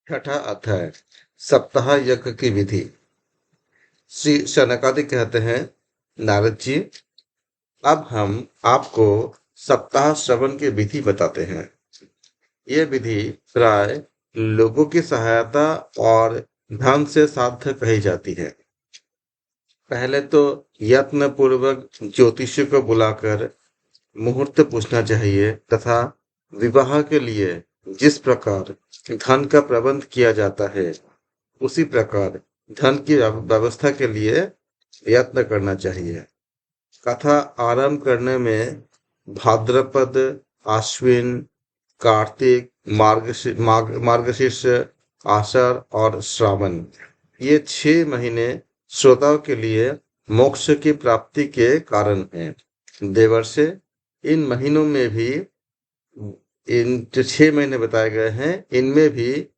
छठा अध्याय सप्ताह यज्ञ की विधि। श्री शनकादि कहते हैं, नारद जी, अब हम आपको सप्ताह श्रवण की विधि बताते हैं। ये विधि प्राय लोगों की सहायता और धन से साध्य कही जाती है। पहले तो यत्न पूर्वक ज्योतिषी को बुलाकर मुहूर्त पूछना चाहिए तथा विवाह के लिए जिस प्रकार धन का प्रबंध किया जाता है उसी प्रकार धन की व्यवस्था के लिए यत्न करना चाहिए। कथा आरंभ करने में भाद्रपद, आश्विन, कार्तिक, मार्गशीर्ष, आषाढ़ और श्रावण, ये 6 महीने श्रोताओं के लिए मोक्ष की प्राप्ति के कारण हैं। देवर्षि, इन महीनों में भी, इन जो 6 महीने बताए गए हैं, इनमें भी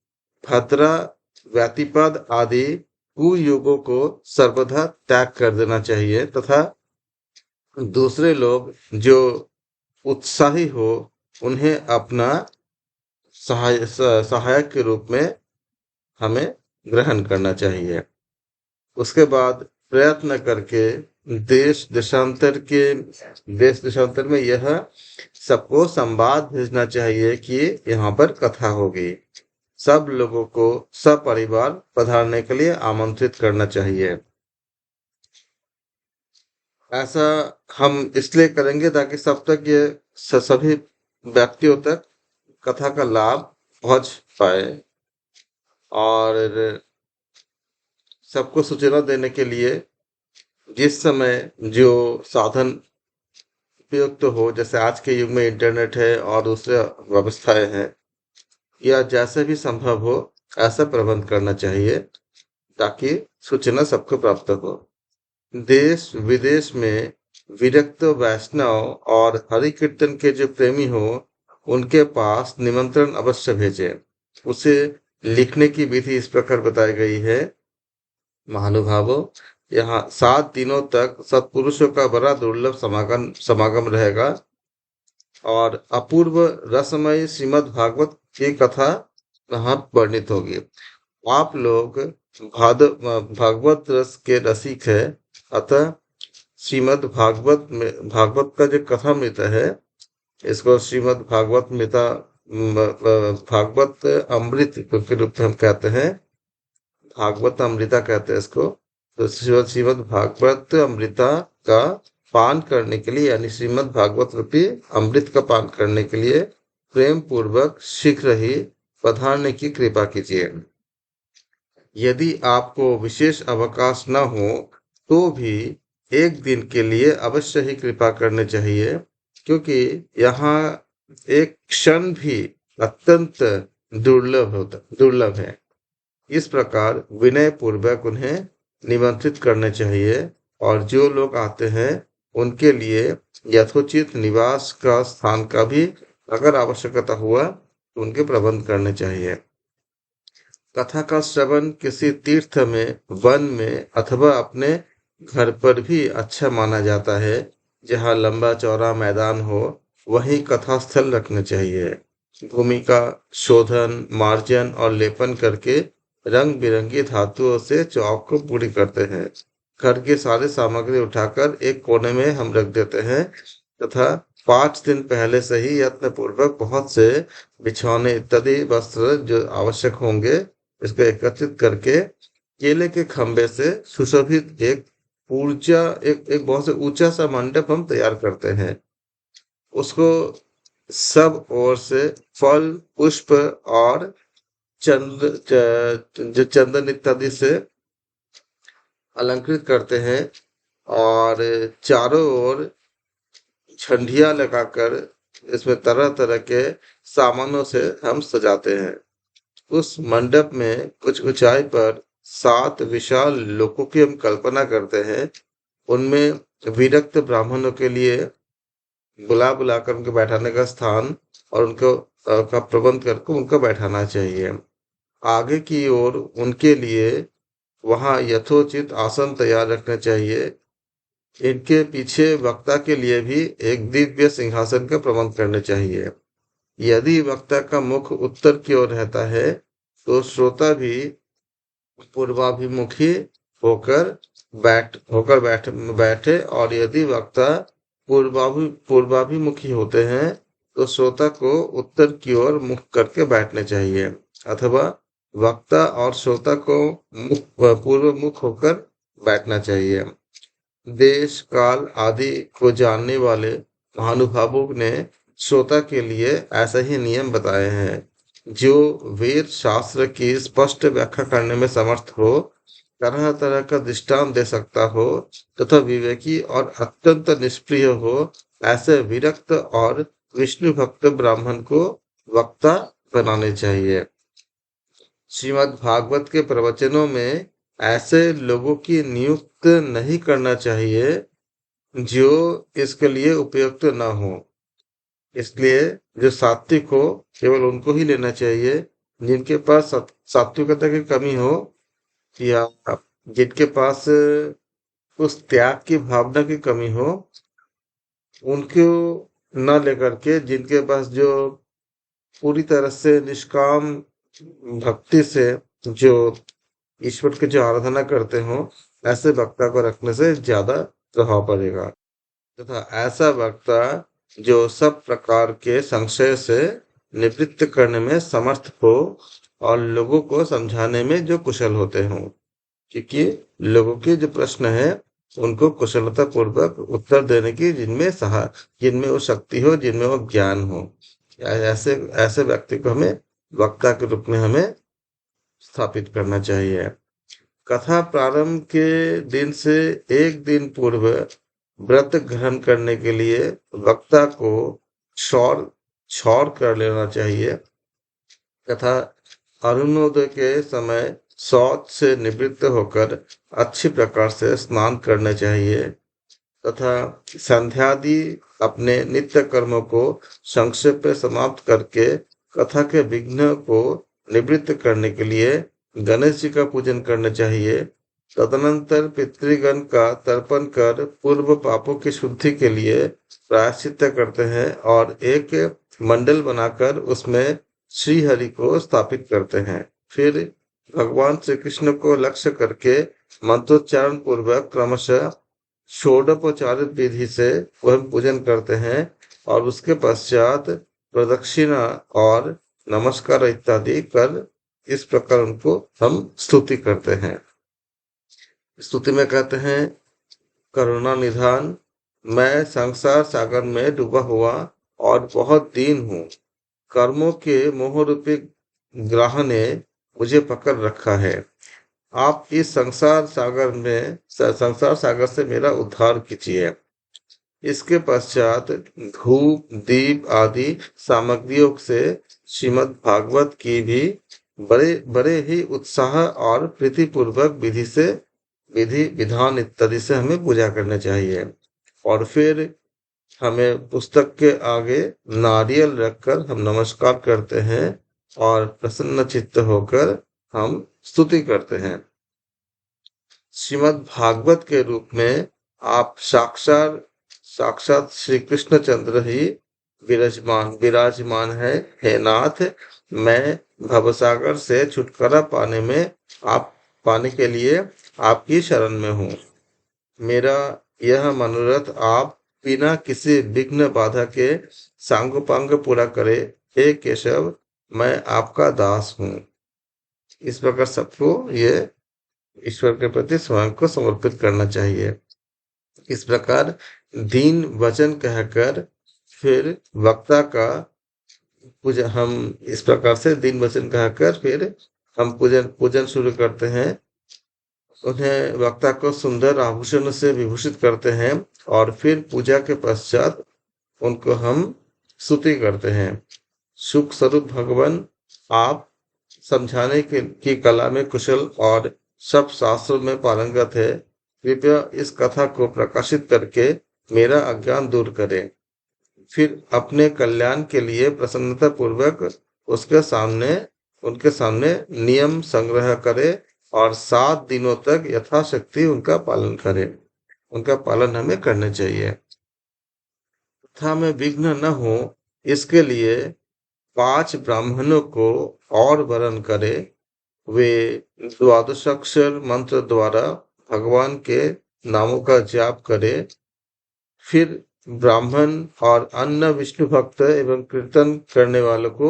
भद्रा, व्यतिपद आदि कुयोगों को सर्वथा त्याग कर देना चाहिए तथा दूसरे लोग जो उत्साही हो उन्हें अपना सहायक के रूप में हमें ग्रहण करना चाहिए। उसके बाद प्रयत्न करके देश देशांतर में यह सबको संवाद भेजना चाहिए कि यहाँ पर कथा होगी। सब लोगों को सपरिवार पधारने के लिए आमंत्रित करना चाहिए। ऐसा हम इसलिए करेंगे ताकि सब तक ये सभी व्यक्तियों तक कथा का लाभ पहुंच पाए और सबको सूचना देने के लिए जिस समय जो साधन उपयुक्त हो, जैसे आज के युग में इंटरनेट है और दूसरे व्यवस्थाएं हैं, या जैसे भी संभव हो ऐसा प्रबंध करना चाहिए ताकि सूचना सबको प्राप्त हो। देश विदेश में विरक्त वैष्णव और हरि कीर्तन के जो प्रेमी हो उनके पास निमंत्रण अवश्य भेजें। उसे लिखने की विधि इस प्रकार बताई गई है। महानुभावों, यहाँ 7 दिनों तक सत्पुरुषों का बड़ा दुर्लभ समागम रहेगा और अपूर्व रसमय श्रीमद् भागवत की कथा वहां वर्णित होगी। आप लोग भागवत रस के रसिक है, अतः श्रीमद् भागवत का जो कथामृत है, इसको श्रीमद् भागवत अमृत के रूप में हम कहते हैं, भागवत अमृता कहते हैं इसको। तो श्रीमद् भागवत अमृता का पान करने के लिए, यानी श्रीमद् भागवत रूपी अमृत का पान करने के लिए प्रेम पूर्वक शीघ्र ही पधारने की कृपा कीजिए। यदि आपको विशेष अवकाश न हो तो भी एक दिन के लिए अवश्य ही कृपा करनी चाहिए, क्योंकि यहाँ एक क्षण भी अत्यंत दुर्लभ है। इस प्रकार विनय पूर्वक उन्हें निमंत्रित करने चाहिए और जो लोग आते हैं उनके लिए यथोचित निवास का स्थान का भी अगर आवश्यकता हुआ तो उनके प्रबंध करने चाहिए। कथा का श्रवण किसी तीर्थ में, वन में अथवा अपने घर पर भी अच्छा माना जाता है। जहाँ लंबा चौड़ा मैदान हो वहीं कथा स्थल रखना चाहिए। भूमि का शोधन, मार्जन और लेपन करके रंग बिरंगी धातुओं से चौक को पूरी करते हैं। घर की सारी सामग्री उठाकर एक कोने में हम रख देते हैं तथा 5 दिन पहले से ही यत्न पूर्वक बहुत से बिछौने इत्यादि वस्त्र जो आवश्यक होंगे इसको एकत्रित करके केले के खंभे से सुशोभित एक बहुत से ऊंचा सा मंडप हम तैयार करते हैं। उसको सब ओर से फल, पुष्प और जो चंदन इत्यादि से अलंकृत करते हैं और चारों ओर झंडियां लगाकर इसमें तरह तरह के सामानों से हम सजाते हैं। उस मंडप में कुछ ऊंचाई पर 7 विशाल लोकों की हम कल्पना करते हैं। उनमें विरक्त ब्राह्मणों के लिए बुलाकर उनको बैठाने का स्थान और उनको का प्रबंध करके उनको बैठाना चाहिए। आगे की ओर उनके लिए वहां यथोचित आसन तैयार रखना चाहिए। इनके पीछे वक्ता के लिए भी एक दिव्य सिंहासन का प्रबंध करना चाहिए। यदि वक्ता का मुख उत्तर की ओर रहता है तो श्रोता भी पूर्वाभिमुखी होकर बैठे, और यदि वक्ता पूर्वाभिमुखी होते हैं तो श्रोता को उत्तर की ओर मुख करके बैठने चाहिए, अथवा वक्ता और श्रोता को पूर्व मुख होकर बैठना चाहिए। देश काल आदि को जानने वाले महानुभावों ने श्रोता के लिए ऐसा ही नियम बताए हैं। जो वेद शास्त्र की स्पष्ट व्याख्या करने में समर्थ हो, तरह तरह का दृष्टांत दे सकता हो, तथा विवेकी और अत्यंत निष्प्रिय हो, ऐसे विरक्त और विष्णु भक्त ब्राह्मण को वक्ता बनाने चाहिए। श्रीमद् भागवत के प्रवचनों में ऐसे लोगों की नियुक्त नहीं करना चाहिए जो इसके लिए उपयुक्त न हो। इसलिए जो सात्विक हो केवल उनको ही लेना चाहिए। जिनके पास सात्विकता की कमी हो, या जिनके पास उस त्याग की भावना की कमी हो, उनको न लेकर के जिनके पास जो पूरी तरह से निष्काम भक्ति से जो ईश्वर की जो आराधना करते हो, ऐसे वक्ता को रखने से ज्यादा प्रभाव पड़ेगा। तथा ऐसा वक्ता जो सब प्रकार के संशय से निवृत्त करने में समर्थ हो, और लोगों को समझाने में जो कुशल होते हों, क्योंकि लोगों के जो प्रश्न है उनको कुशलता पूर्वक उत्तर देने की जिनमें वो शक्ति हो, जिनमें वो ज्ञान हो, ऐसे ऐसे व्यक्ति को हमें वक्ता के रूप में हमें स्थापित करना चाहिए। कथा प्रारंभ के दिन से एक दिन पूर्व व्रत ग्रहण करने के लिए वक्ता को क्षौर क्षौर कर लेना चाहिए, तथा अरुणोदय के समय शौच से निवृत्त होकर अच्छी प्रकार से स्नान करना चाहिए, तथा संध्यादि अपने नित्य कर्मों को संक्षेप में समाप्त करके कथा के विघ्न को निवृत्त करने के लिए गणेश जी का पूजन करना चाहिए। तदनंतर पितृगण का तर्पण कर पूर्व पापों की शुद्धि के लिए प्रायश्चित करते हैं, और एक मंडल बनाकर उसमें श्री हरि को स्थापित करते हैं। फिर भगवान श्री कृष्ण को लक्ष्य करके मंत्रोच्चारण पूर्वक क्रमशः षोडोपचारित विधि से वह पूजन करते हैं, और उसके पश्चात प्रदक्षिणा और नमस्कार इत्यादि कर इस प्रकार उनको हम स्तुति करते हैं। स्तुति में कहते हैं, करुणा निधान, मैं संसार सागर में डूबा हुआ और बहुत दीन हूँ। कर्मों के मोह रूपी ग्रह ने मुझे पकड़ रखा है। आप इस संसार सागर से मेरा उद्धार कीजिए। इसके पश्चात धूप दीप आदि सामग्रियों से श्रीमद् भागवत की भी बड़े बड़े ही उत्साह और प्रीति पूर्वक विधि विधान इत्यादि से हमें पूजा करना चाहिए। और फिर हमें पुस्तक के आगे नारियल रखकर हम नमस्कार करते हैं, और प्रसन्न चित्त होकर हम स्तुति करते हैं। श्रीमद् भागवत के रूप में आप साक्षात श्री कृष्णचंद्र ही विराजमान है। हे नाथ, मैं भवसागर से छुटकारा पाने के लिए आपकी शरण में हूँ। मेरा यह मनोरथ आप बिना किसी विघ्न बाधा के सांगोपांग पूरा करे। हे केशव, मैं आपका दास हूँ। इस प्रकार सबको ये ईश्वर के प्रति स्वयं को समर्पित करना चाहिए। इस प्रकार दीन वचन कहकर फिर वक्ता का पूजन, हम इस प्रकार से दीन वचन कहकर फिर हम पूजन शुरू करते हैं। उन्हें वक्ता को सुंदर आभूषण से विभूषित करते हैं, और फिर पूजा के पश्चात उनको हम स्तुति करते हैं। सुख स्वरूप भगवान, आप समझाने की कला में कुशल और सब शास्त्रों में पारंगत है। कृपया इस कथा को प्रकाशित करके मेरा अज्ञान दूर करें। फिर अपने कल्याण के लिए प्रसन्नता पूर्वक उनके सामने नियम संग्रह करे, और 7 दिनों तक यथाशक्ति उनका पालन करें। उनका पालन हमें करना चाहिए। कथा में विघ्न न हो, इसके लिए 5 ब्राह्मणों को और वरण करे, वे द्वादशाक्षर मंत्र द्वारा भगवान के नामों का जाप करे, फिर ब्राह्मण और अन्य विष्णु भक्त एवं कीर्तन करने वालों को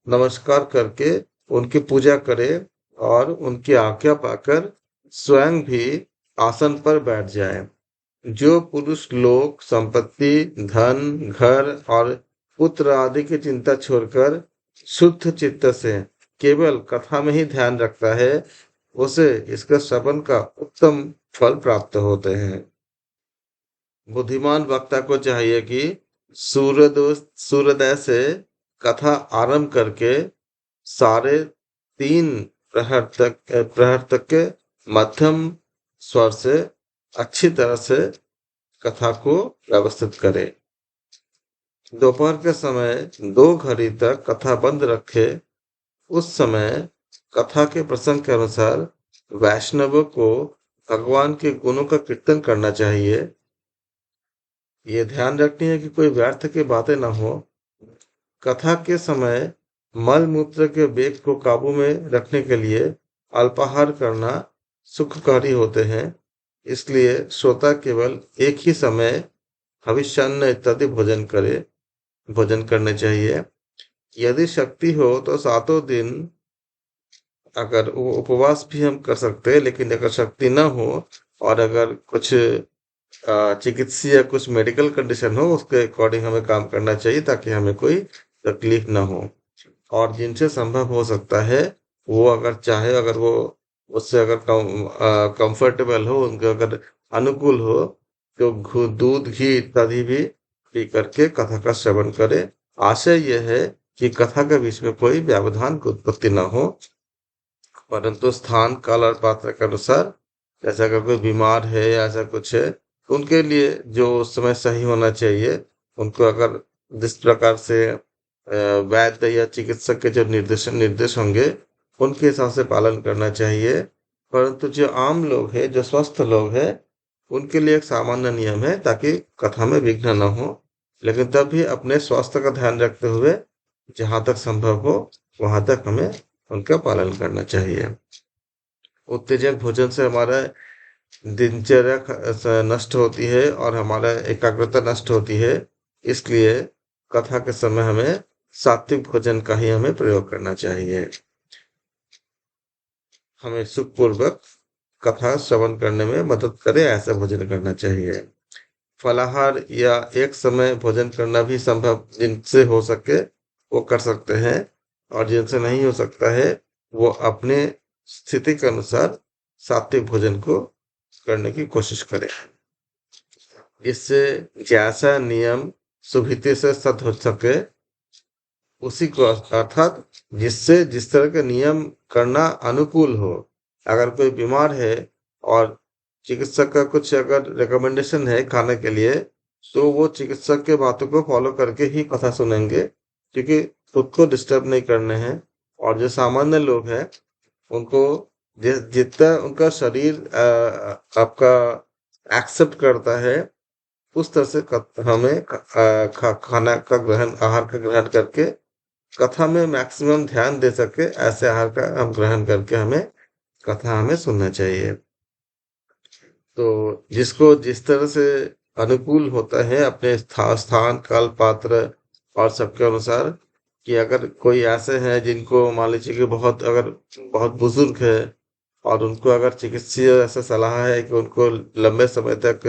नमस्कार करके उनकी पूजा करे और उनकी आज्ञा पाकर स्वयं भी आसन पर बैठ जाए। जो पुरुष लोग संपत्ति, धन, घर और पुत्र आदि की चिंता छोड़कर शुद्ध चित्त से केवल कथा में ही ध्यान रखता है, उसे इसका श्रवण का उत्तम फल प्राप्त होते हैं। बुद्धिमान वक्ता को चाहिए कि सूर्योदय से कथा आरंभ करके साढ़े 3 प्रहर तक के मध्यम स्वर से अच्छी तरह से कथा को व्यवस्थित करे। दोपहर के समय 2 घड़ी तक कथा बंद रखे। उस समय कथा के प्रसंग के अनुसार वैष्णवों को भगवान के गुणों का कीर्तन करना चाहिए। ये ध्यान रखनी है कि कोई व्यर्थ की बातें ना हो। कथा के समय मल मूत्र के वेग को काबू में रखने के लिए अल्पाहार करना सुखकारी होते हैं, इसलिए श्रोता केवल एक ही समय हविष्यान्न इत्यादि भोजन करने चाहिए। यदि शक्ति हो तो 7 दिन अगर वो उपवास भी हम कर सकते हैं, लेकिन अगर शक्ति ना हो और अगर कुछ चिकित्सीय या कुछ मेडिकल कंडीशन हो, उसके अकॉर्डिंग हमें काम करना चाहिए ताकि हमें कोई तकलीफ ना हो। और जिनसे संभव हो सकता है वो अगर चाहे, अगर वो उससे अगर कंफर्टेबल हो, उनके अगर अनुकूल हो, तो दूध घी इत्यादि भी पी करके कथा का श्रवण करे। आशय यह है कि कथा के बीच में कोई व्यवधान की उत्पत्ति ना हो, परंतु स्थान काल और पात्र के अनुसार, जैसे अगर कोई बीमार है या ऐसा कुछ है, तो उनके लिए जो उस समय सही होना चाहिए, उनको अगर जिस प्रकार से वैद्य या चिकित्सक के जो निर्देश होंगे, उनके हिसाब से पालन करना चाहिए। परंतु जो आम लोग हैं, जो स्वस्थ लोग हैं, उनके लिए एक सामान्य नियम है ताकि कथा में विघ्न न हो, लेकिन तब भी अपने स्वास्थ्य का ध्यान रखते हुए जहां तक संभव हो वहां तक हमें उनका पालन करना चाहिए। उत्तेजक भोजन से हमारा दिनचर्या नष्ट होती है और हमारा एकाग्रता नष्ट होती है, इसलिए कथा के समय हमें सात्विक भोजन का ही हमें प्रयोग करना चाहिए। हमें सुखपूर्वक कथा श्रवण करने में मदद करे ऐसा भोजन करना चाहिए। फलाहार या एक समय भोजन करना भी संभव, जिनसे हो सके वो कर सकते हैं, और जिनसे नहीं हो सकता है वो अपने स्थिति के अनुसार सात्विक भोजन को करने की कोशिश करें। इससे जैसा नियम सुविधि से सद हो सके उसी को, अर्थात जिससे जिस तरह के नियम करना अनुकूल हो। अगर कोई बीमार है और चिकित्सक का कुछ अगर रिकमेंडेशन है खाने के लिए, तो वो चिकित्सक के बातों को फॉलो करके ही कथा सुनेंगे, क्योंकि खुद को डिस्टर्ब नहीं करने हैं। और जो सामान्य लोग हैं उनको जितना उनका शरीर आपका एक्सेप्ट करता है, उस तरह से हमें खाना का ग्रहण, आहार का ग्रहण करके कथा में मैक्सिमम ध्यान दे सके, ऐसे आहार का हम ग्रहण करके हमें सुनना चाहिए। तो जिसको जिस तरह से अनुकूल होता है अपने स्थान काल पात्र और सबके अनुसार, कि अगर कोई ऐसे हैं जिनको मान लीजिए कि बहुत बुजुर्ग है और उनको अगर चिकित्सीय ऐसा सलाह है कि उनको लंबे समय तक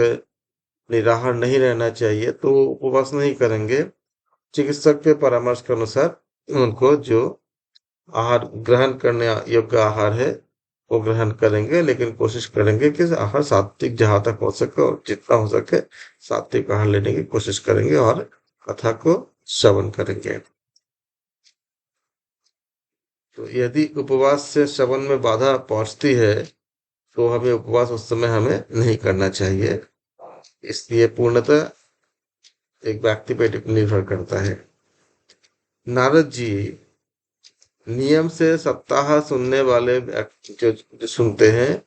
निराहार नहीं रहना चाहिए, तो वो उपवास नहीं करेंगे। चिकित्सक के परामर्श के अनुसार उनको जो आहार ग्रहण करने योग्य आहार है वो ग्रहण करेंगे, लेकिन कोशिश करेंगे कि आहार सात्विक जहां तक हो सके और जितना हो सके सात्विक आहार लेने की कोशिश करेंगे और कथा को श्रवण करेंगे। तो यदि उपवास से श्रवण में बाधा पहुंचती है तो हमें उपवास उस समय हमें नहीं करना चाहिए। इसलिए पूर्णतः एक व्यक्ति पे निर्भर करता है। नारद जी नियम से सप्ताह सुनने वाले जो सुनते हैं,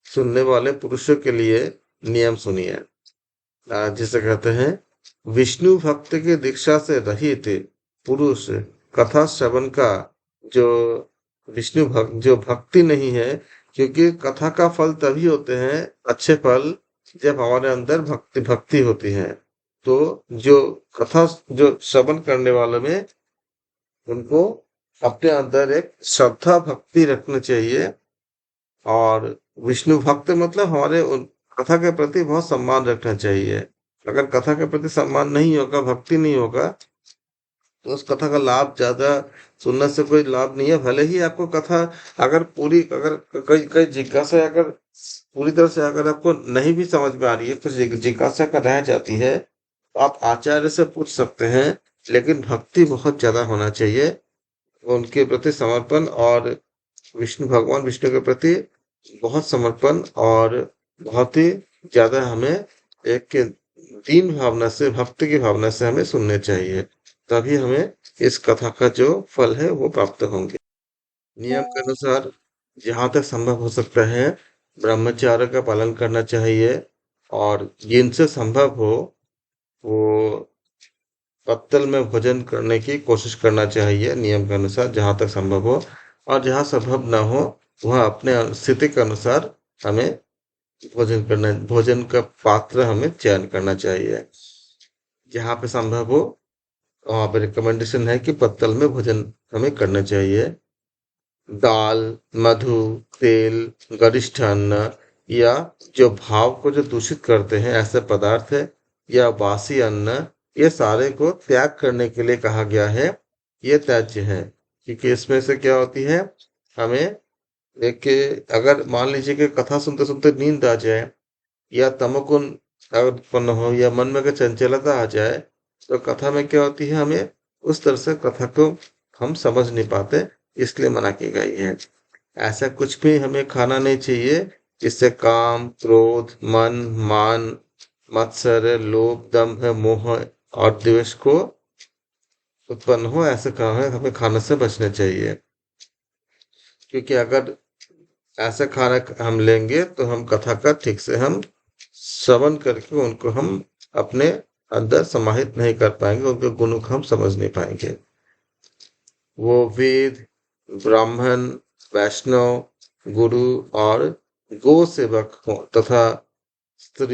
सुनने वाले पुरुषों के लिए नियम सुनिए। जिसे कहते हैं विष्णु भक्त की दीक्षा से रहित पुरुष कथा श्रवण का जो जो भक्ति नहीं है, क्योंकि कथा का फल तभी होते हैं अच्छे फल जब हमारे अंदर भक्ति भक्ति होती है। तो जो कथा जो श्रवण करने वालों में उनको अपने अंदर एक श्रद्धा भक्ति रखनी चाहिए। और विष्णु भक्त मतलब हमारे उन कथा के प्रति बहुत सम्मान रखना चाहिए। अगर कथा के प्रति सम्मान नहीं होगा, भक्ति नहीं होगा, तो उस कथा का लाभ ज्यादा सुनने से कोई लाभ नहीं है। भले ही आपको कथा अगर पूरी अगर कई कई जिज्ञासा अगर पूरी तरह से अगर आपको नहीं भी समझ में आ रही है, कुछ जिज्ञासा का रह जाती है, तो आप आचार्य से पूछ सकते हैं। लेकिन भक्ति बहुत ज्यादा होना चाहिए, उनके प्रति समर्पण, और भगवान विष्णु के प्रति बहुत समर्पण, और बहुत ही ज्यादा हमें एक दीन भावना से, भक्ति की भावना से हमें सुनने चाहिए। तभी हमें इस कथा का जो फल है वो प्राप्त होंगे। नियम के अनुसार जहाँ तक संभव हो सकता है ब्रह्मचर्य का पालन करना चाहिए, और जिनसे संभव हो वो पत्तल में भोजन करने की कोशिश करना चाहिए नियम के अनुसार जहाँ तक संभव हो। और जहाँ संभव ना हो वहाँ अपने स्थिति के अनुसार हमें भोजन का पात्र हमें चयन करना चाहिए। जहाँ पे संभव हो वहाँ पे रिकमेंडेशन है कि पत्तल में भोजन हमें करना चाहिए। दाल, मधु, तेल, गरिष्ठ अन्न, या जो भाव को जो दूषित करते हैं ऐसे पदार्थ है, या बासी अन्न, ये सारे को त्याग करने के लिए कहा गया है। ये त्याज्य है, क्योंकि इसमें से क्या होती है, हमें एक अगर मान लीजिए कि कथा सुनते सुनते नींद आ जाए, या तमोगुण अगर उत्पन्न हो, या मन में अगर चंचलता आ जाए, तो कथा में क्या होती है, हमें उस तरह से कथा को हम समझ नहीं पाते, इसलिए मना की गई है। ऐसा कुछ भी हमें खाना नहीं चाहिए जिससे काम, क्रोध, मन, मान, मत्सर, लोभ, दंभ, मोह और द्वेष को उत्पन्न हो, ऐसे काम है हमें खाने से बचना चाहिए। क्योंकि अगर ऐसा खाना हम लेंगे तो हम कथा का ठीक से हम श्रवण करके उनको हम अपने अंदर समाहित नहीं कर पाएंगे, उनके गुणों को हम समझ नहीं पाएंगे। वो वेद, ब्राह्मण, वैष्णव, गुरु और गो सेवक हो, तथा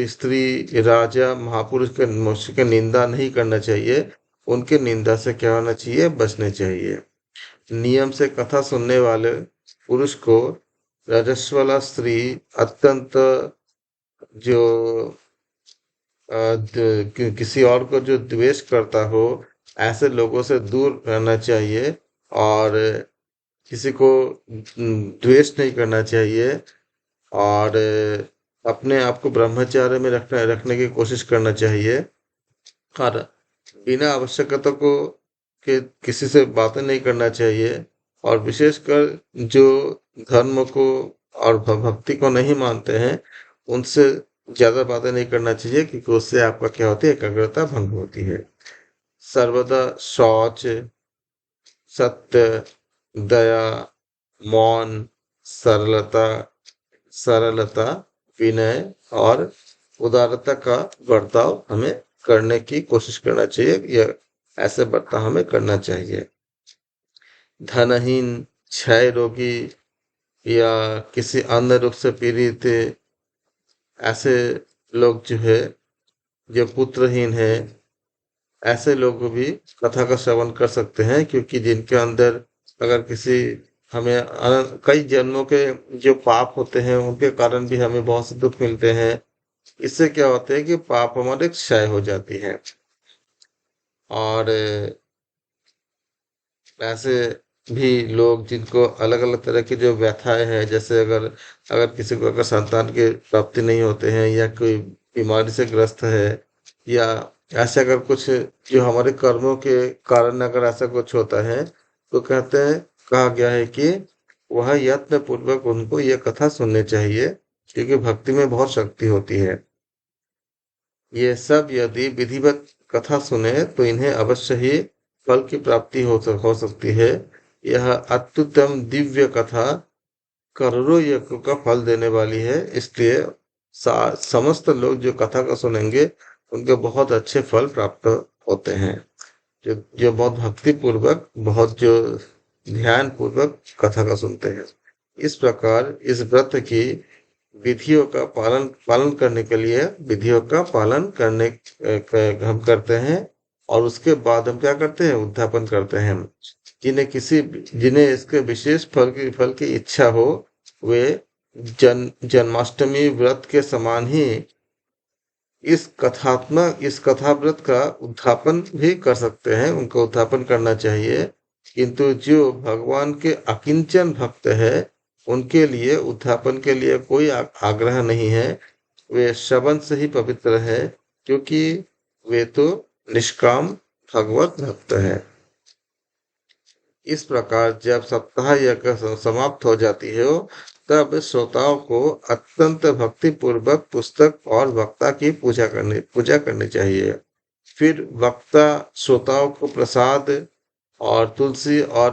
स्त्री, राजा, महापुरुष के मनुष्य की निंदा नहीं करना चाहिए। उनके निंदा से क्या होना चाहिए, बचना चाहिए। नियम से कथा सुनने वाले पुरुष को रजस्वला स्त्री, अत्यंत जो किसी और को जो द्वेष करता हो, ऐसे लोगों से दूर रहना चाहिए। और किसी को द्वेष नहीं करना चाहिए, और अपने आप को ब्रह्मचार्य में रखने की कोशिश करना चाहिए। और बिना आवश्यकता को के किसी से बातें नहीं करना चाहिए। और विशेषकर जो धर्म को और भक्ति को नहीं मानते हैं, उनसे ज्यादा बातें नहीं करना चाहिए, क्योंकि उससे आपका क्या होती है, एकाग्रता भंग होती है। सर्वदा शौच, सत्य, दया, मौन, सरलता सरलता, विनय और उदारता का बर्ताव हमें करने की कोशिश करना चाहिए। यह ऐसे बर्ताव हमें करना चाहिए। धनहीन, क्षय रोगी, या किसी अन्य रोग से पीड़ित ऐसे लोग जो है, जो पुत्रहीन है, ऐसे लोग भी कथा का श्रवण कर सकते हैं। क्योंकि जिनके अंदर अगर किसी हमें कई जन्मों के जो पाप होते हैं उनके कारण भी हमें बहुत से दुख मिलते हैं। इससे क्या होता है कि पाप हमारे क्षय हो जाती है। और ऐसे भी लोग जिनको अलग अलग तरह की जो व्यथाएं हैं, जैसे अगर अगर किसी को अगर संतान की प्राप्ति नहीं होते हैं, या कोई बीमारी से ग्रस्त है, या ऐसे अगर कुछ जो हमारे कर्मों के कारण अगर ऐसा कुछ होता है, तो कहते हैं, कहा गया है कि वह यत्न पूर्वक उनको यह कथा सुननी चाहिए, क्योंकि भक्ति में बहुत शक्ति होती है। ये सब यदि विधिवत कथा सुने तो इन्हें अवश्य ही फल की प्राप्ति हो सकती है। यह अत्युत्तम दिव्य कथा करोड़ों यज्ञों का फल देने वाली है। इसलिए समस्त लोग जो कथा का सुनेंगे उनके बहुत अच्छे फल प्राप्त होते हैं। जो बहुत भक्ति पूर्वक, बहुत जो ध्यान पूर्वक कथा का सुनते हैं। इस प्रकार इस व्रत की विधियों का पालन पालन करने के लिए विधियों का पालन करने हम करते हैं। और उसके बाद हम क्या करते हैं, उद्यापन करते हैं। जिन्हें इसके विशेष फल की इच्छा हो, वे जन्माष्टमी व्रत के समान ही इस कथा व्रत का उद्यापन भी कर सकते हैं, उनको उद्यापन करना चाहिए। किंतु जो भगवान के अकिंचन भक्त है, उनके लिए उद्यापन के लिए कोई आग्रह नहीं है। वे श्रवण से ही पवित्र है, क्योंकि वे तो निष्काम भगवत भक्त है। इस प्रकार जब सप्ताह यज्ञ समाप्त हो जाती है, तब श्रोताओं को अत्यंत भक्ति पूर्वक पुस्तक और वक्ता की पूजा करनी चाहिए। फिर वक्ता श्रोताओं को प्रसाद और तुलसी और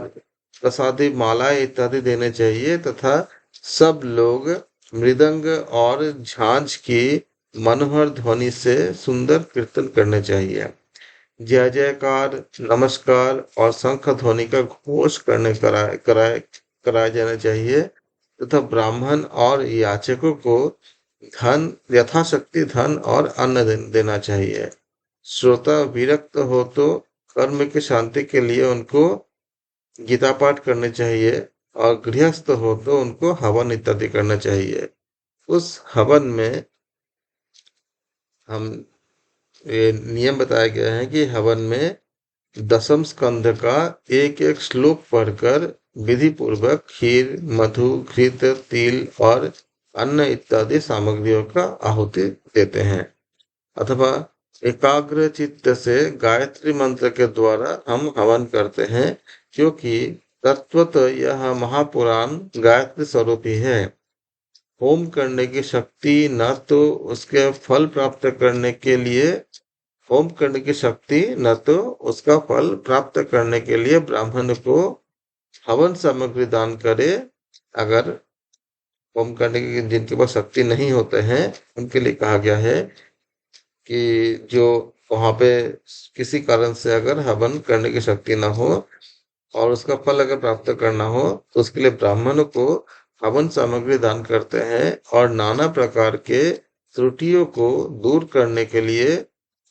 प्रसादी मालाएं इत्यादि देने चाहिए, तथा सब लोग मृदंग और झांझ की मनोहर ध्वनि से सुंदर कीर्तन करने चाहिए। जय जयकार, नमस्कार और शंख ध्वनि का घोष कराए जाना चाहिए, तथा ब्राह्मण और याचकों को यथाशक्ति धन और अन्न देना चाहिए। श्रोता विरक्त हो तो कर्म की शांति के लिए उनको गीता पाठ करने चाहिए, और गृहस्थ हो तो उनको हवन इत्यादि करना चाहिए। उस हवन में हम ये नियम बताया गया है कि हवन में दशम स्कंध का एक एक श्लोक पढ़कर विधि पूर्वक खीर, मधु, घृत, तिल और अन्न इत्यादि सामग्रियों का आहुति देते हैं, अथवा एकाग्र चित्त से गायत्री मंत्र के द्वारा हम हवन करते हैं, क्योंकि तत्वतः यह महापुराण गायत्री स्वरूप ही है। होम करने की शक्ति न तो उसके फल प्राप्त करने के लिए होम करने की शक्ति न तो उसका फल प्राप्त करने के लिए ब्राह्मण को हवन सामग्री दान करे। अगर होम करने की जिनके पास शक्ति नहीं होते हैं, उनके लिए कहा गया है कि जो वहां पे किसी कारण से अगर हवन करने की शक्ति ना हो और उसका फल अगर प्राप्त करना हो, तो उसके लिए ब्राह्मण को हवन सामग्री दान करते हैं, और नाना प्रकार के त्रुटियों को दूर करने के लिए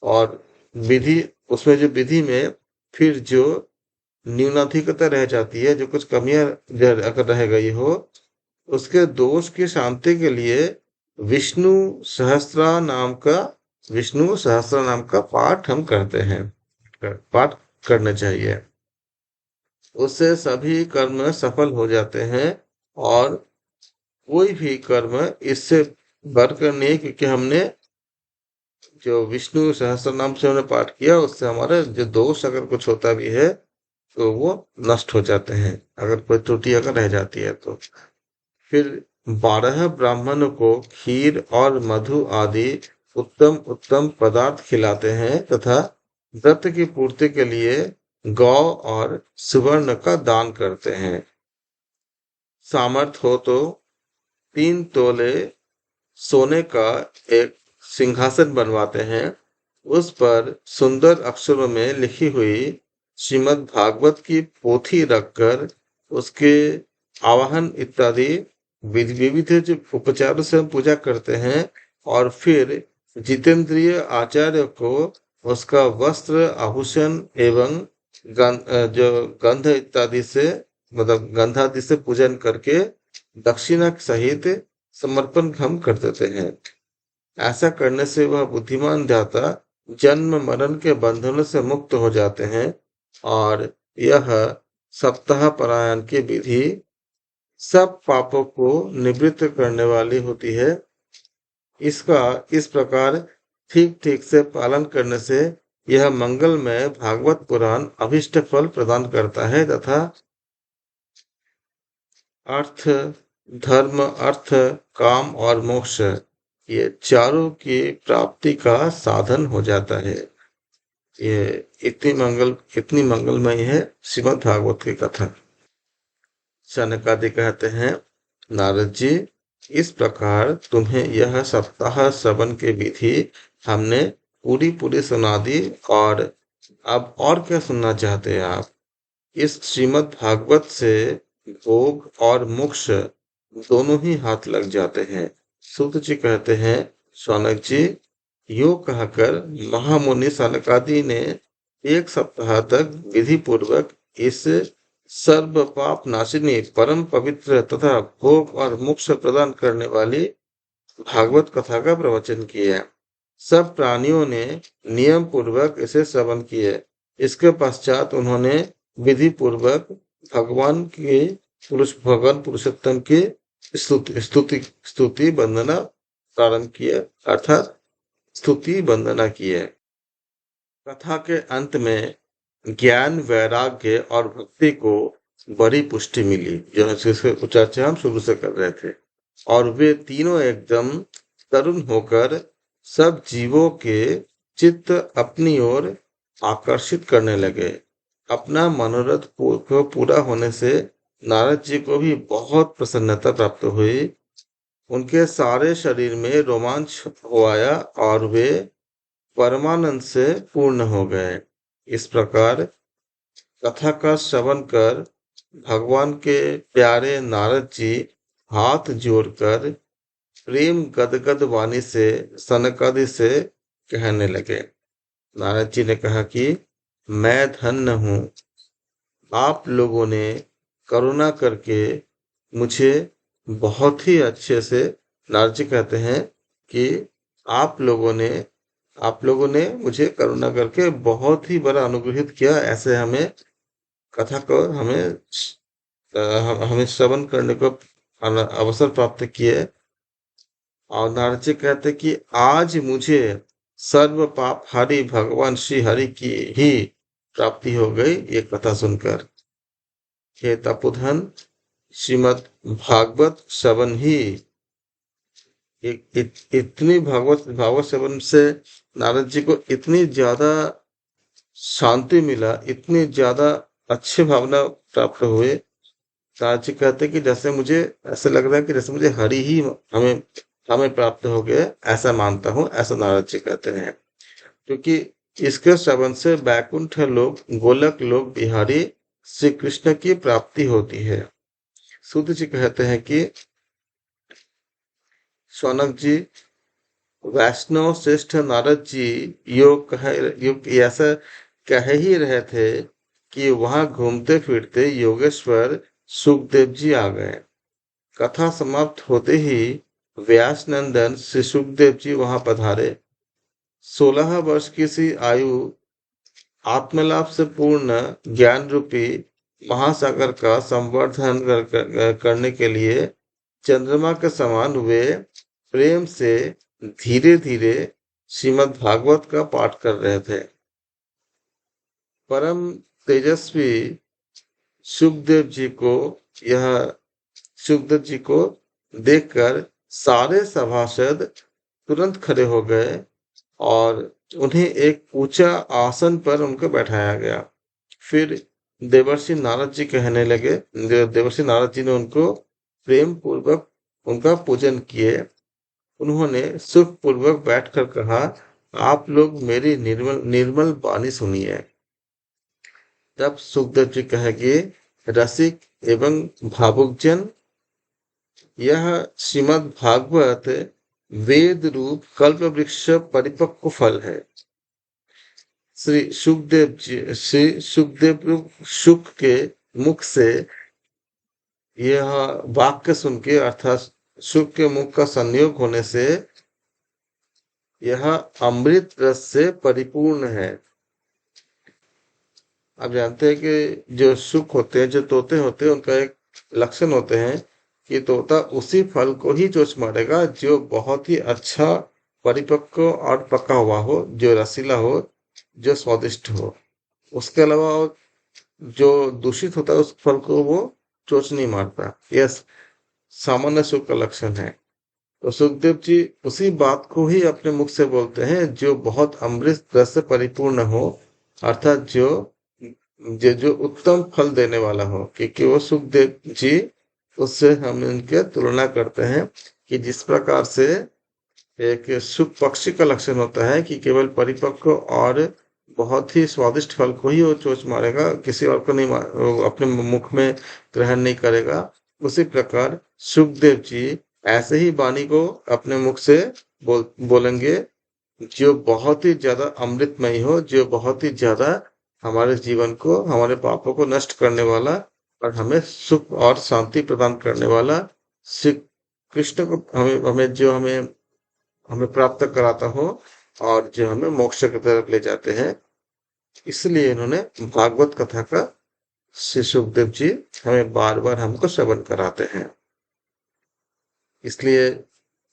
और विधि उसमें जो विधि में फिर जो न्यूनाधिकता रह जाती है, जो कुछ कमियां अगर रह गई हो, उसके दोष की शांति के लिए विष्णु विष्णु सहस्रा नाम का पाठ हम करते हैं, पाठ करना चाहिए। उससे सभी कर्म सफल हो जाते हैं, और कोई भी कर्म इससे बढ़कर नहीं, क्योंकि हमने जो विष्णु सहस्त्र नाम से हमने पाठ किया, उससे हमारे जो दोष अगर कुछ होता भी है तो वो नष्ट हो जाते हैं, अगर कोई त्रुटि अगर रह जाती है तो। फिर 12 ब्राह्मणों को खीर और मधु आदि उत्तम उत्तम पदार्थ खिलाते हैं, तथा व्रत की पूर्ति के लिए गौ और सुवर्ण का दान करते हैं। सामर्थ हो तो 3 तोले सोने का एक सिंहासन बनवाते हैं, उस पर सुंदर अक्षरों में लिखी हुई श्रीमद् भागवत की पोथी रखकर उसके आवाहन इत्यादि विविध जो उपचारों से हम पूजा करते हैं, और फिर जितेंद्रिय आचार्य को उसका वस्त्र, आभूषण एवं जो गंध इत्यादि से मतलब गंधादि से पूजन करके दक्षिणा सहित समर्पण हम कर देते हैं। ऐसा करने से वह बुद्धिमान दाता जन्म मरण के बंधनों से मुक्त हो जाते हैं, और यह सप्ताह परायण की विधि सब पापों को निवृत्त करने वाली होती है। इसका इस प्रकार ठीक ठीक से पालन करने से यह मंगलमय भागवत पुराण अभिष्ट फल प्रदान करता है, तथा अर्थ, काम और मोक्ष ये चारों की प्राप्ति का साधन हो जाता है। ये इतनी मंगलमय है श्रीमद् भागवत की कथा। शनकादि कहते हैं, नारद जी, इस प्रकार तुम्हें यह सप्ताह श्रवण की विधि हमने पूरी सुना दी, और अब और क्या सुनना चाहते हैं आप? इस श्रीमद् भागवत से भोग और मोक्ष दोनों ही हाथ लग जाते हैं। सूत जी कहते हैं, शौनक जी, यो कहकर महामुनि सनकादि ने 1 सप्ताह तक विधि पूर्वक इस सर्व पाप नाशिनी परम पवित्र तथा भोग और मोक्ष प्रदान करने वाली भागवत कथा का प्रवचन किया। सब प्राणियों ने नियम पूर्वक इसे श्रवण किए। इसके पश्चात उन्होंने विधि पूर्वक भगवान पुरुषोत्तम की स्तुति वंदना प्रारंभ किए, अर्थात स्तुति वंदना किए। कथा के अंत में ज्ञान, वैराग्य और भक्ति को बड़ी पुष्टि मिली, जो जिसकी चर्चा हम शुरू से कर रहे थे। और वे तीनों एकदम तरुण होकर सब जीवों के चित्त अपनी ओर आकर्षित करने लगे। अपना मनोरथ को पूरा होने से नारद जी को भी बहुत प्रसन्नता प्राप्त हुई। उनके सारे शरीर में रोमांच हो आया और वे परमानंद से पूर्ण हो गए। इस प्रकार कथा का श्रवण कर भगवान के प्यारे नारद जी हाथ जोड़कर प्रेम गदगद वाणी से सनकादि से कहने लगे। नारद जी ने कहा कि मैं धन्य हूँ, आप लोगों ने करुणा करके मुझे बहुत ही अच्छे से, नारद जी कहते हैं कि आप लोगों ने मुझे करुणा करके बहुत ही बड़ा अनुग्रहित किया। ऐसे हमें कथा को हमें श्रवण करने को अवसर प्राप्त किए। और नारद जी कहते कि आज मुझे सर्व पाप हरि भगवान श्री हरि की ही प्राप्ति हो गई ये कथा सुनकर। हे तपोधन, श्रीमद् भागवत श्रवण ही इतनी भागवत श्रवण से नारद जी को इतनी ज्यादा शांति मिला, इतनी ज्यादा अच्छी भावना प्राप्त हुए। नारद जी कहते कि जैसे मुझे ऐसा लग रहा है कि जैसे मुझे हरि ही हमें हमें प्राप्त हो गया, ऐसा मानता हूँ, ऐसा नारद जी कहते हैं। क्योंकि इसके श्रवण से बैकुंठ लोक, गोलक लोक बिहारी श्री कृष्ण की प्राप्ति होती है। सूत जी कहते हैं कि शौनक जी, वैष्णव श्रेष्ठ नारद जी योग ऐसा कह ही रहे थे कि वहां घूमते फिरते योगेश्वर सुखदेव जी आ गए। कथा समाप्त होते ही व्यास नंदन श्री सुखदेव जी वहां पधारे। 16 वर्ष की सी आयु आत्मलाभ से पूर्ण ज्ञान रूपी महासागर का संवर्धन करने के लिए चंद्रमा के समान वे प्रेम से धीरे धीरे श्रीमद् भागवत का पाठ कर रहे थे। परम तेजस्वी सुखदेव जी को देखकर सारे सभासद तुरंत खड़े हो गए और उन्हें एक ऊंचा आसन पर उनको बैठाया गया। फिर देवर्षि नारद जी कहने लगे, देवर्षि नारद जी ने उनको प्रेम पूर्वक उनका पूजन किए। उन्होंने सुख पूर्वक बैठकर कहा, आप लोग मेरी निर्मल वाणी सुनिए। तब सुखदेव जी कहेंगे, रसिक एवं भावुक जन, यह श्रीमद् भागवत वेद रूप कल्प वृक्ष परिपक्व फल है। श्री सुखदेव सुख के मुख से यह वाक्य सुन के, अर्थात सुख के मुख का संयोग होने से यह अमृत रस से परिपूर्ण है। आप जानते हैं कि जो सुख होते हैं, जो तोते होते हैं, उनका एक लक्षण होते हैं कि तोता उसी फल को ही चोंच मारेगा जो बहुत ही अच्छा परिपक्व और पका हुआ हो, जो रसीला हो, जो स्वादिष्ट हो। उसके अलावा जो दूषित होता है उस फल को वो चोंच नहीं मारता। यह सामान्य सुख का लक्षण है। तो सुखदेव जी उसी बात को ही अपने मुख से बोलते हैं जो बहुत अमृत रस से परिपूर्ण हो, अर्थात जो उत्तम फल देने वाला हो। क्योंकि वो सुखदेव जी, उससे हम इनके तुलना करते हैं कि जिस प्रकार से एक सुख पक्षी का लक्षण होता है कि केवल परिपक्व और बहुत ही स्वादिष्ट फल को ही वो चोंच मारेगा, किसी और को नहीं वो अपने मुख में ग्रहण नहीं करेगा। उसी प्रकार सुखदेव जी ऐसे ही वाणी को अपने मुख से बोलेंगे, जो बहुत ही ज्यादा अमृतमयी हो, जो बहुत ही ज्यादा हमारे जीवन को, हमारे पापों को नष्ट करने वाला और हमें सुख और शांति प्रदान करने वाला श्री कृष्ण को हमें हमें जो हमें हमें प्राप्त कराता हो और जो हमें मोक्ष की तरफ ले जाते हैं। इसलिए इन्होंने भागवत कथा का श्री सुखदेव जी हमें बार बार हमको श्रवण कराते हैं। इसलिए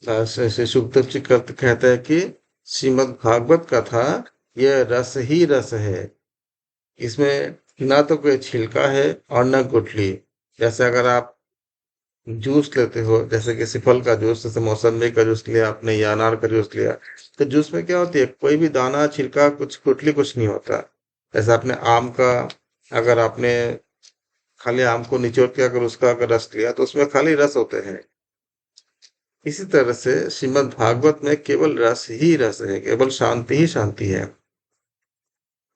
श्री सुखदेव जी कहते हैं कि श्रीमद् भागवत कथा यह रस ही रस है। इसमें ना तो कोई छिलका है और ना गुठली। जैसे अगर आप जूस लेते हो, जैसे किसी फल का जूस, जैसे मौसम्बी का जूस लिया आपने या अनार का जूस लिया, तो जूस में क्या होती है, कोई भी दाना छिलका कुछ गुठली कुछ नहीं होता। जैसे आपने आम का, अगर आपने खाली आम को निचोड़ के अगर उसका अगर रस लिया तो उसमें खाली रस होते हैं। इसी तरह से श्रीमद् भागवत में केवल रस ही रस है, केवल शांति ही शांति है।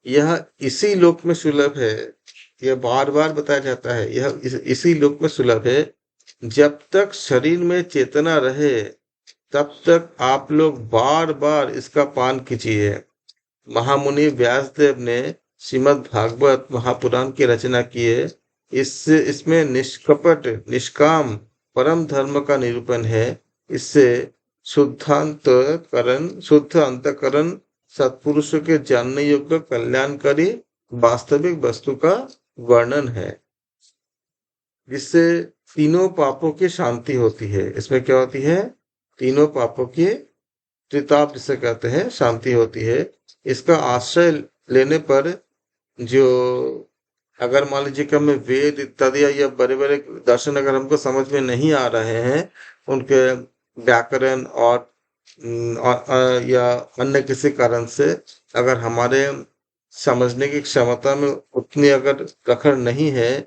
यह इसी लोक में सुलभ है। यह बार बार बताया जाता है, यह इसी लोक में सुलभ है। जब तक शरीर में चेतना रहे तब तक आप लोग बार बार इसका पान कीजिए। महामुनि व्यासदेव ने श्रीमद् भागवत महापुराण की रचना की है। इसमें निष्कपट निष्काम परम धर्म का निरूपण है। इससे शुद्ध अंतकरण सत्पुरुषों के जानने योग्य कल्याणकारी वास्तविक वस्तु का वर्णन है, जिससे तीनों पापों की शांति होती है। इसमें क्या होती है, तीनों पापों की त्रिताप जिसे कहते हैं शांति होती है। इसका आश्रय लेने पर जो, अगर मान लीजिए कि हमें वेद इत्यादि या बड़े बड़े दर्शन अगर हमको समझ में नहीं आ रहे हैं, उनके व्याकरण और या अन्य किसी कारण से अगर हमारे समझने की क्षमता में उतनी अगर प्रखर नहीं है,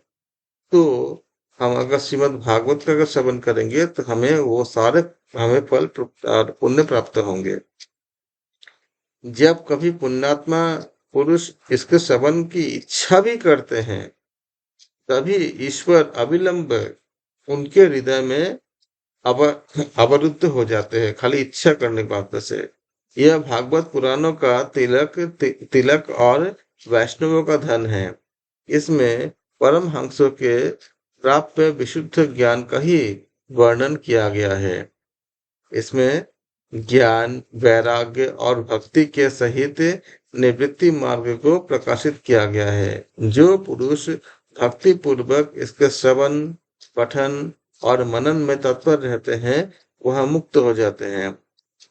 तो हम अगर श्रीमद् भागवत का अगर श्रवण करेंगे तो हमें वो सारे हमें फल और पुण्य प्राप्त होंगे। जब कभी पुण्यात्मा पुरुष इसके श्रवण की इच्छा भी करते हैं, तभी ईश्वर अविलंब उनके हृदय में अवरुद्ध हो जाते हैं, खाली इच्छा करने की बात से। यह भागवत पुराणों का तिलक और वैष्णवों का धन है। इसमें परमहंसों के प्राप्य विशुद्ध ज्ञान का ही वर्णन किया गया है। इसमें ज्ञान, वैराग्य और भक्ति के सहित निवृत्ति मार्ग को प्रकाशित किया गया है। जो पुरुष भक्ति पूर्वक इसके श्रवण, पठन और मनन में तत्पर रहते हैं, वह मुक्त हो जाते हैं।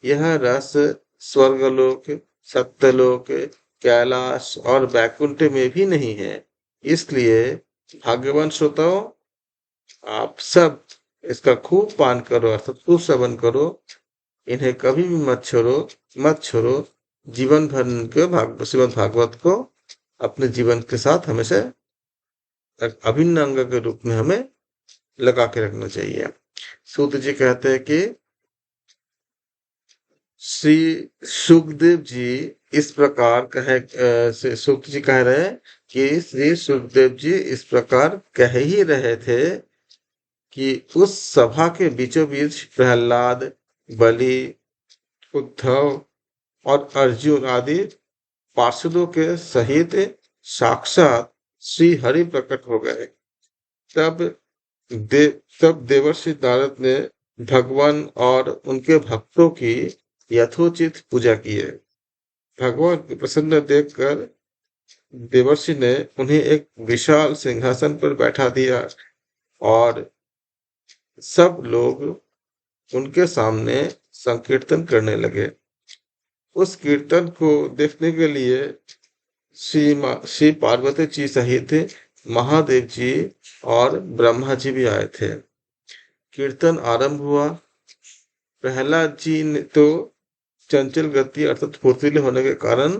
यह रस स्वर्गलोक, सत्यलोक, कैलाश और वैकुंठ में भी नहीं है। इसलिए भाग्यवान श्रोताओं, आप सब इसका खूब पान करो, अर्थात खूब सेवन करो। इन्हें कभी भी मत छोड़ो। जीवन भर श्रीमद् भागवत को अपने जीवन के साथ हमेशा एक अभिन्न अंग के रूप में हमें लगा के रखना चाहिए। सूत जी कहते हैं कि श्री सुखदेव जी इस प्रकार सूत जी कह रहे हैं कि श्री सुखदेव जी इस प्रकार कह ही रहे थे कि उस सभा के बीचों बीच प्रहलाद, बलि, उद्धव और अर्जुन आदि पार्षदों के सहित साक्षात श्री हरि प्रकट हो गए। तब देवर्षि नारद ने भगवान और उनके भक्तों की यथोचित पूजा की है। भगवान की प्रसन्न देखकर देवर्षि ने उन्हें एक विशाल सिंहासन पर बैठा दिया और सब लोग उनके सामने संकीर्तन करने लगे। उस कीर्तन को देखने के लिए श्री पार्वती जी सहित महादेव जी और ब्रह्मा जी भी आए थे। कीर्तन आरंभ हुआ। प्रहलाद जी ने तो चंचल गति अर्थात फुर्तीले होने के कारण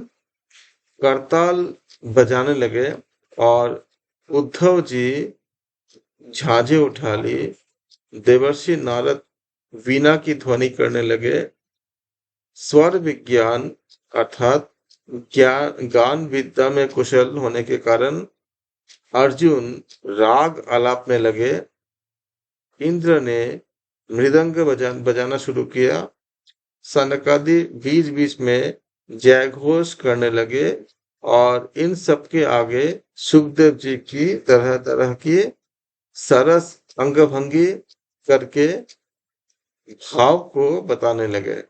करताल बजाने लगे और उद्धव जी झांझे उठा ली। देवर्षि नारद वीणा की ध्वनि करने लगे। स्वर विज्ञान अर्थात ज्ञान गान विद्या में कुशल होने के कारण अर्जुन राग आलाप में लगे। इंद्र ने मृदंग बजाना शुरू किया। सनकादि बीच बीच में जय घोष करने लगे और इन सबके आगे सुखदेव जी की तरह तरह की सरस अंगभंगी करके भाव को बताने लगे।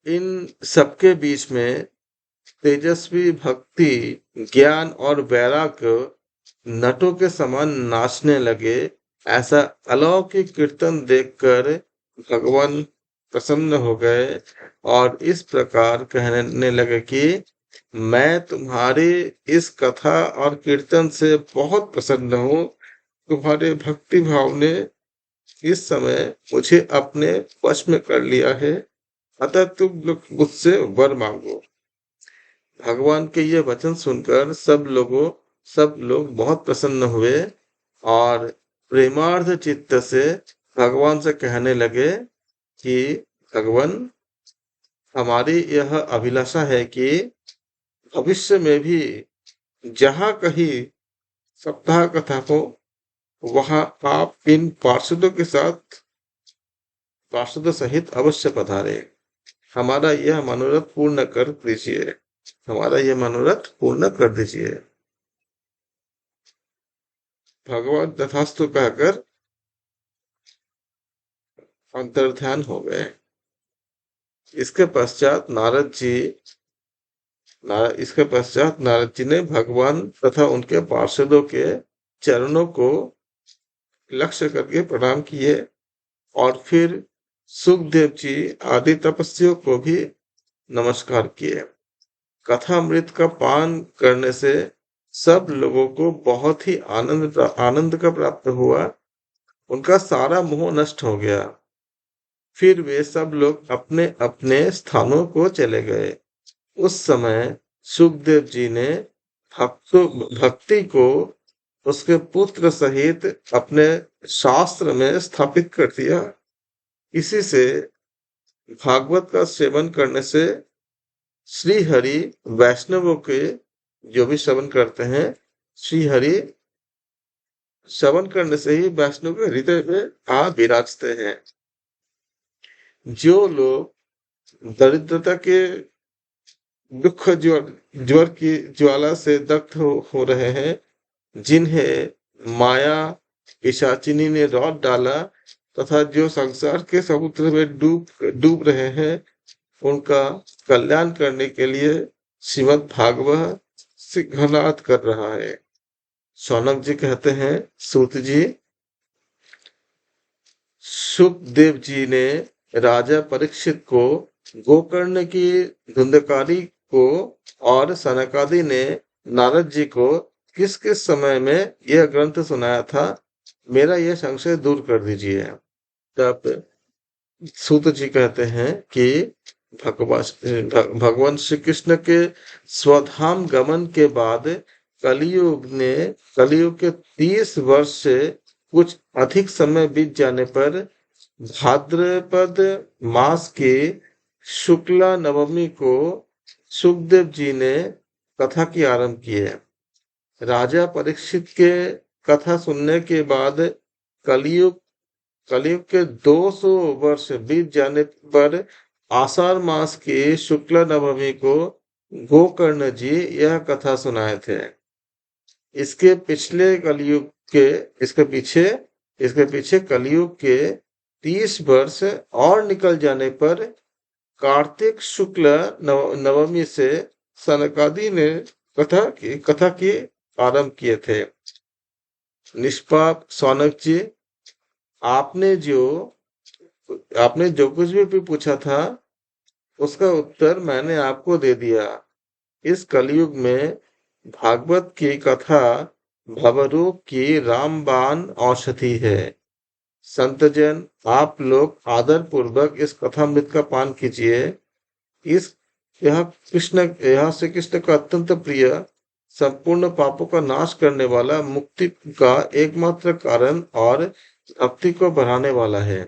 इन सबके बीच में तेजस्वी भक्ति, ज्ञान और वैराग्य नटों के समान नाचने लगे। ऐसा अलौकिक कीर्तन देखकर भगवान प्रसन्न हो गए और इस प्रकार कहने लगे कि मैं तुम्हारी इस कथा और कीर्तन से बहुत प्रसन्न हूँ। तुम्हारे भक्ति भाव ने इस समय मुझे अपने वश में कर लिया है, अतः तुम लोग मुझसे वर मांगो। भगवान के ये वचन सुनकर सब लोग बहुत प्रसन्न हुए और प्रेमार्थ चित्त से भगवान से कहने लगे कि भगवान, हमारी यह अभिलाषा है कि भविष्य में भी जहाँ कहीं सप्ताह कथा को वहां आप इन पार्षदों सहित अवश्य पधारे। हमारा यह मनोरथ पूर्ण कर दीजिए। हमारा यह मनोरथ पूर्ण कर दीजिए। भगवान तथास्तु कहकर अंतर्ध्यान हो गए। इसके पश्चात नारद जी ने भगवान तथा उनके पार्षदों के चरणों को लक्ष्य करके प्रणाम किए और फिर सुखदेव जी आदि तपस्वियों को भी नमस्कार किए। कथामृत का पान करने से सब लोगों को बहुत ही आनंद का प्राप्त हुआ। उनका सारा मोह नष्ट हो गया। फिर वे सब लोग अपने अपने स्थानों को चले गए। उस समय सुखदेव जी ने भक्ति को उसके पुत्र सहित अपने शास्त्र में स्थापित कर दिया। इसी से भागवत का सेवन करने से श्री हरि वैष्णवों के जो भी श्रवण करते हैं, श्री हरि श्रवण करने से ही वैष्णव के हृदय में आ विराजते हैं। जो लोग दरिद्रता के दुख ज्वर की ज्वाला से दग्ध हो रहे हैं, जिन्हें माया पिशाचिनी ने रौंद डाला तथा जो संसार के समुद्र में डूब रहे हैं, उनका कल्याण करने के लिए श्रीमद् भागवत सिंहनाद कर रहा है। शौनक जी कहते हैं, सूत जी, सुखदेव जी ने राजा परीक्षित को गोकर्ण की धुंधकारी को और सनकादि ने नारद जी को किस किस समय में यह ग्रंथ सुनाया था, मेरा यह संशय दूर कर दीजिए। तब सूत जी कहते हैं कि भगवान श्री कृष्ण के स्वधाम गमन के बाद कलियुग के 30 वर्ष से कुछ अधिक समय बीत जाने पर भाद्रपद मास के शुक्ला नवमी को सुखदेव जी ने कथा की आरंभ की है। राजा परीक्षित के कथा सुनने के बाद कलियुग के 200 वर्ष बीत जाने पर आषाढ़ मास के शुक्ला नवमी को गोकर्ण जी यह कथा सुनाए थे। इसके पीछे कलियुग के 30 वर्ष और निकल जाने पर कार्तिक शुक्ल नवमी से सनकादि ने कथा की आरंभ किए थे। निष्पाप शौनक जी, आपने जो कुछ भी पूछा था उसका उत्तर मैंने आपको दे दिया। इस कलयुग में भागवत की कथा भवरूप की रामबाण औषधि है। संतजन, आप लोग आदर पूर्वक इस कथामृत का पान कीजिए। यह श्री कृष्ण का अत्यंत प्रिय, संपूर्ण पापों का नाश करने वाला, मुक्ति का एकमात्र कारण और भक्ति को बढ़ाने वाला है।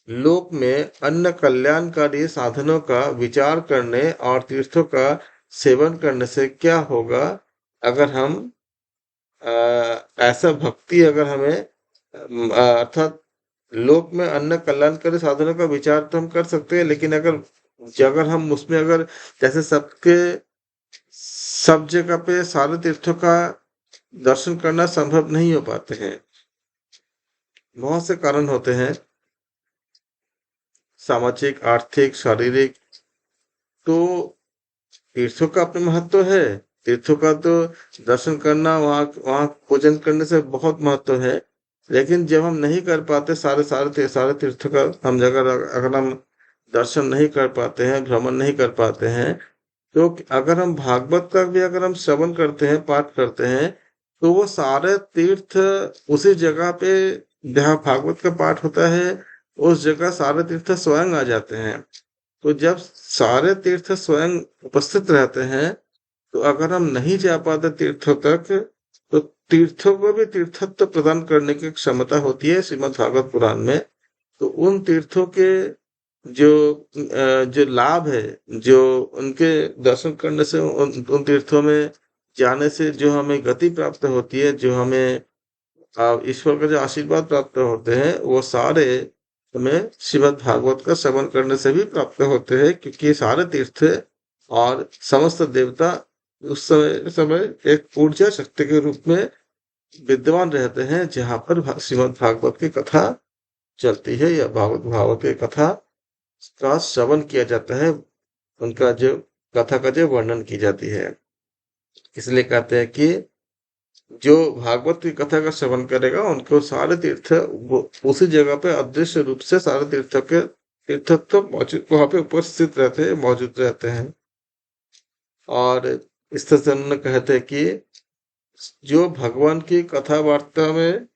लोक में अन्य कल्याणकारी साधनों का विचार करने और तीर्थों का सेवन करने से क्या होगा? अगर हम ऐसा भक्ति अगर हमें अर्थात लोक में अन्य कल्याणकारी साधनों का विचार तो हम कर सकते हैं, लेकिन अगर हम उसमें अगर जैसे सब जगह पे सारे तीर्थों का दर्शन करना संभव नहीं हो पाते हैं। बहुत से कारण होते हैं, सामाजिक, आर्थिक, शारीरिक। तो तीर्थों का अपना महत्व है। तीर्थों का तो दर्शन करना, वहाँ वहाँ पूजन करने से बहुत महत्व है। लेकिन जब हम नहीं कर पाते सारे तीर्थों का, हम अगर अगर हम दर्शन नहीं कर पाते हैं, भ्रमण नहीं कर पाते हैं, तो अगर हम भागवत का भी अगर हम श्रवण करते हैं, पाठ करते हैं, तो वो सारे तीर्थ उसी जगह पे जहाँ भागवत का पाठ होता है, उस जगह सारे तीर्थ स्वयं आ जाते हैं। तो जब सारे तीर्थ स्वयं उपस्थित रहते हैं, तो अगर हम नहीं जा पाते तीर्थों तक, तो तीर्थों को भी तीर्थत्व प्रदान करने की क्षमता होती है श्रीमद् भागवत पुराण में। तो उन तीर्थों के जो जो लाभ है, जो उनके दर्शन करने से, उन तीर्थों में जाने से जो हमें गति प्राप्त होती है, जो हमें ईश्वर का जो आशीर्वाद प्राप्त होते हैं, वो सारे हमें श्रीमद् भागवत का श्रवण करने से भी प्राप्त होते हैं, क्योंकि ये सारे तीर्थ और समस्त देवता उस समय एक ऊर्जा शक्ति के रूप में विद्यमान रहते हैं, जहाँ पर श्रीमद् भागवत की कथा चलती है या भागवत भागवत की कथा का श्रवण किया जाता है, उनका जो कथा का जो वर्णन की जाती है। इसलिए कहते हैं कि जो भागवत की कथा का श्रवण करेगा, उनको सारे तीर्थ उसी जगह पे अदृश्य रूप से सारे तीर्थों के तीर्थत्व मौजूद वहां पे उपस्थित रहते हैं, मौजूद रहते हैं। और इस तरह से उन्होंने कहते हैं कि जो भगवान की कथा वार्ता में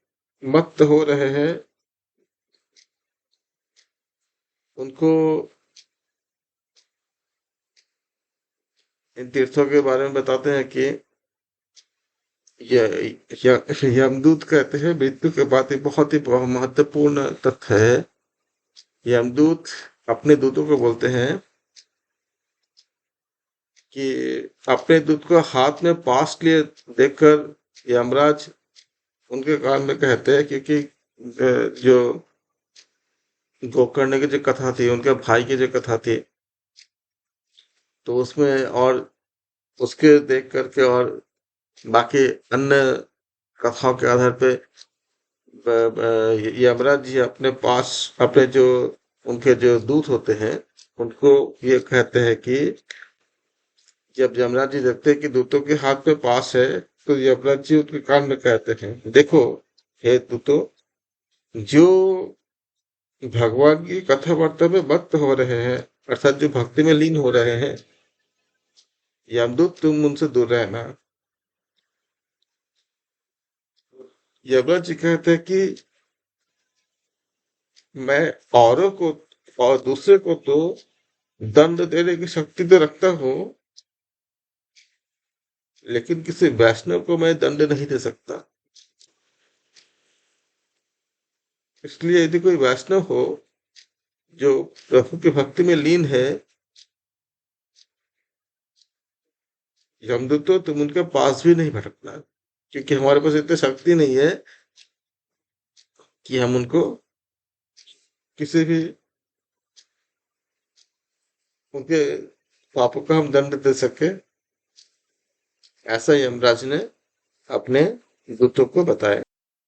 मत्त हो रहे हैं, उनको इन तीर्थों के बारे में बताते हैं कि यमदूत कहते हैं मृत्यु के बाद एक बहुत ही महत्वपूर्ण तथ्य है। यमदूत अपने दूतों को बोलते हैं कि अपने दूत को हाथ में पास लिए देखकर यमराज उनके कान में कहते हैं, क्योंकि जो गोकर्ण की जो कथा थी, उनके भाई की जो कथा थी, तो उसमें और उसके देख करके और बाकी अन्य कथाओं के आधार पे यमराज जी अपने पास अपने जो उनके जो दूत होते हैं, उनको ये कहते हैं कि जब यमराज जी देखते हैं कि दूतों के हाथ में पास है, तो यमराज जी उनके कान में कहते हैं, देखो हे दूतों, जो भगवान की कथा वार्ता में मस्त हो रहे हैं, अर्थात जो भक्ति में लीन हो रहे हैं, यमदूत तुम उनसे दूर रहना। यमराज जी कहते हैं कि मैं औरों को और दूसरे को तो दंड देने की शक्ति तो रखता हूँ, लेकिन किसी वैष्णव को मैं दंड नहीं दे सकता। इसलिए यदि कोई वैष्णव हो जो प्रभु की भक्ति में लीन है, यमदूतों तुम उनके पास भी नहीं भटकना, क्योंकि हमारे पास इतनी शक्ति नहीं है कि हम उनको किसी भी उनके पापों का हम दंड दे सके। ऐसा यमराज ने अपने दूतों को बताया।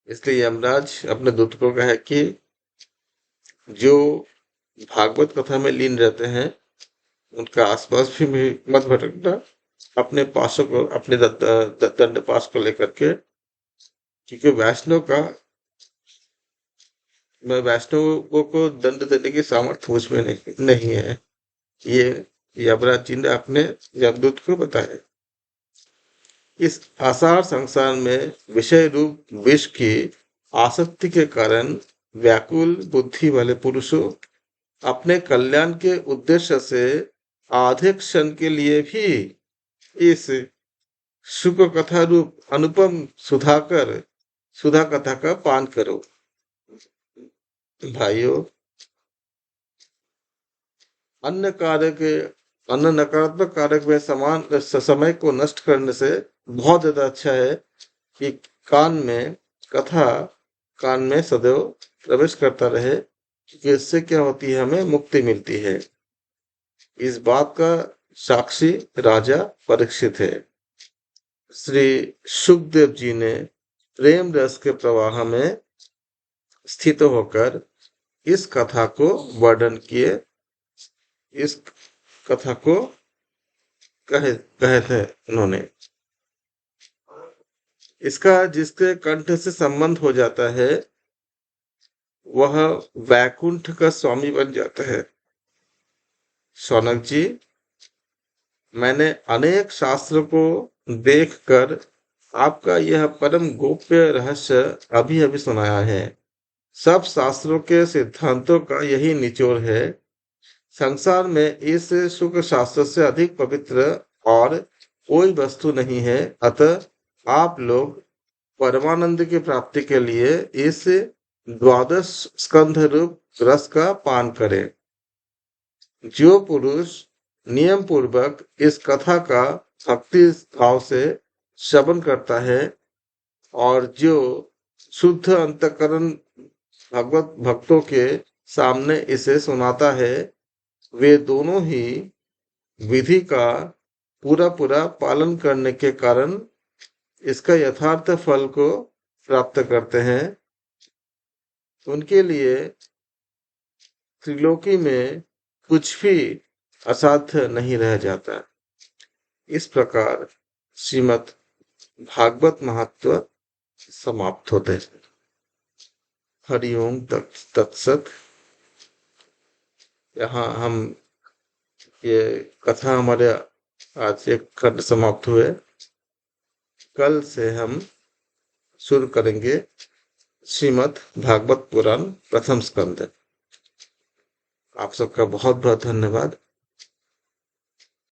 इसलिए यमराज अपने दूत को कहा कि जो भागवत कथा में लीन रहते हैं, उनका आसपास भी मत भटकना, अपने पासों को अपने दंड पास को लेकर के, क्योंकि वैष्णवों को दंड देने की सामर्थ्य मुझ में नहीं है। ये यमराज जी ने अपने यमदूत को बताया। इस आसार संसार में विषय रूप विष की आसक्ति के कारण व्याकुल बुद्धि वाले पुरुषों अपने कल्याण के उद्देश्य से आधे क्षण के लिए भी इस सुख कथा रूप अनुपम सुधा कथा का पान करो। भाइयों, अन्य कार्य के अन्य नकारात्मक कारक में समय को नष्ट करने से बहुत ज्यादा अच्छा है कि कान में कथा कान में सदैव प्रवेश करता रहे, क्योंकि इससे क्या होती है, हमें मुक्ति मिलती है। इस बात का साक्षी राजा परीक्षित है। श्री सुखदेव जी ने प्रेम रस के प्रवाह में स्थित होकर इस कथा को वर्णन किए, इस कथा को कहे कहे थे उन्होंने। इसका जिसके कंठ से संबंध हो जाता है वह वैकुंठ का स्वामी बन जाता है। शौनक जी, मैंने अनेक शास्त्रों को देखकर आपका यह परम गोप्य रहस्य अभी अभी सुनाया है। सब शास्त्रों के सिद्धांतों का यही निचोड़ है। संसार में इस शुक्र शास्त्र से अधिक पवित्र और कोई वस्तु नहीं है। अतः आप लोग परमानंद की प्राप्ति के लिए इस द्वादश स्कंध रूप रस का पान करें। जो पुरुष नियम पूर्वक इस कथा का भक्ति भाव से श्रवण करता है और जो शुद्ध अंतःकरण भगवत भक्तों के सामने इसे सुनाता है, वे दोनों ही विधि का पूरा पूरा पालन करने के कारण इसका यथार्थ फल को प्राप्त करते हैं। उनके लिए त्रिलोकी में कुछ भी असाध्य नहीं रह जाता। इस प्रकार श्रीमद् भागवत महत्व समाप्त होते हैं। हरिओम तत्सत। यहाँ हम ये कथा हमारे आज एक खंड समाप्त हुए। कल से हम शुरू करेंगे श्रीमद् भागवत पुराण प्रथम स्कंद। आप सबका बहुत बहुत धन्यवाद।